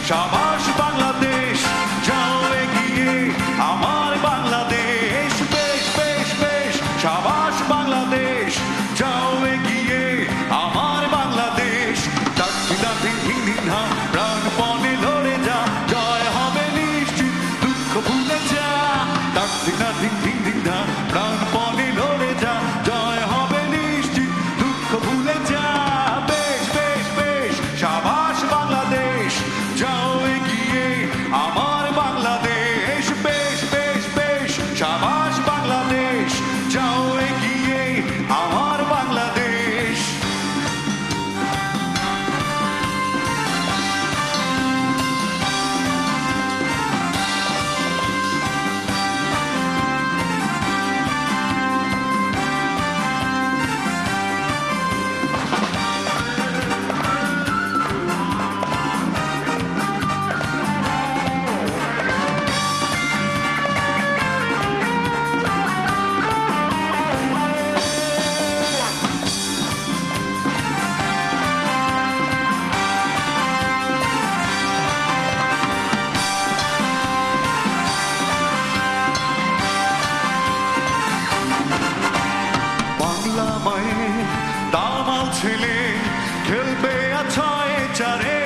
শাবাশ বাংলাদেশ, যাও এগিয়ে আমার বাংলাদেশ। বেশ বেশ বেশ শাবাশ বাংলাদেশ, যাও এগিয়ে আমার বাংলাদেশ। তাকবিরা ধিং ধিং ধিং ধা, প্রাণপণে লড়ে যা, জয় হবে নিশ্চিত, দুঃখ ভুলে যা। তাকবিরা ধিং ধিং ধিং ধা, প্রাণপণে লড়ে যা, জয় হবে নিশ্চিত, দুঃখ ভুলে যা। বেশ বেশ বেশ শাবাশ বাংলাদেশ, যাও এগিয়ে আমার বাংলাদেশ। বেশ বেশ বেশ শাবাশ বাংলাদেশ, যাও এগিয়ে আমার বাংলাদেশ। বাংলা মায়ের দামাল ছেলে খেলবে আছায় চারে,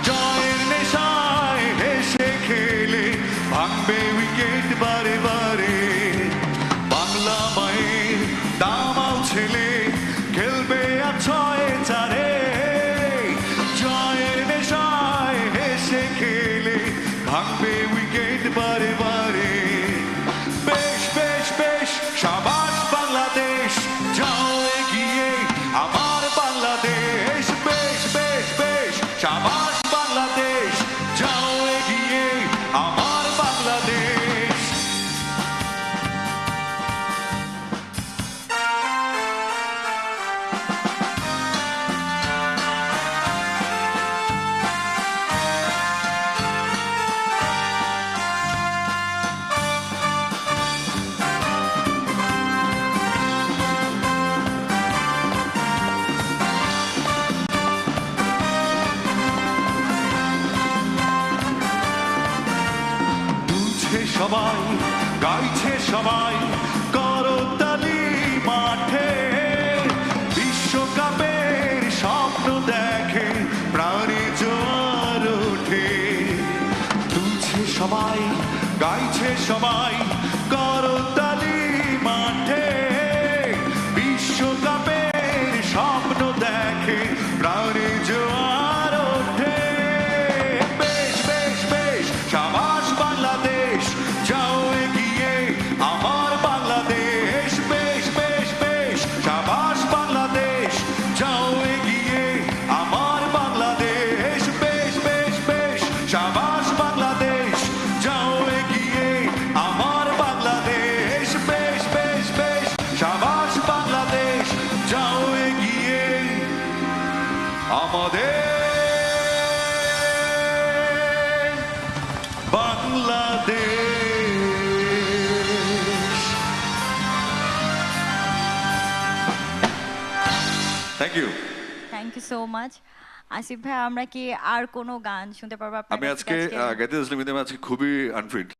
জয়ের নেশায় হেসে খেলে ভাঙবে উইকেট বারে বারে। বাংলা মায়ের দামাল ছেলে খেলবে আছায় চারে, জয়ের নেশায় হেসে খেলে ভাঙবে উইকেট বারে বারে। বেশ বেশ বেশ শাবাশ বাংলাদেশ, যাও এগিয়ে আমার বাংলাদেশ। বেশ বেশ বেশ শাবাশ বাংলাদেশ, যাও এগিয়ে আমার বাংলাদেশ। সবাই গাইছে, সবাই করতালি মাঠে, বিশ্বকাপের স্বপ্ন দেখে প্রাণে জোয়ার ওঠে। তুলছে সবাই, গাইছে সবাই করতালি মাঠে, বিশ্বকাপের স্বপ্ন দেখে প্রাণে জোয়ার ওঠে। বেশ বেশ বেশ শাবাশ বাংলাদেশ, যাও এগিয়ে আমার বাংলাদেশ। বেশ বেশ বেশ শাবাশ বাংলাদেশ, যাও এগিয়ে আমার বাংলাদেশ। বেশ বেশ বেশ শাবাশ বাংলাদেশ, যাও এগিয়ে আমার বাংলাদেশ। বেশ বেশ বেশ শাবাশ বাংলাদেশ, যাও এগিয়ে আমাদের Bangladesh. Thank you, thank you so much. Asif ভাই, আমরা কি আর কোনো গান শুনতে পারবো? আমি আজকে গাইতে আসলে আজকে খুবই আনফিট।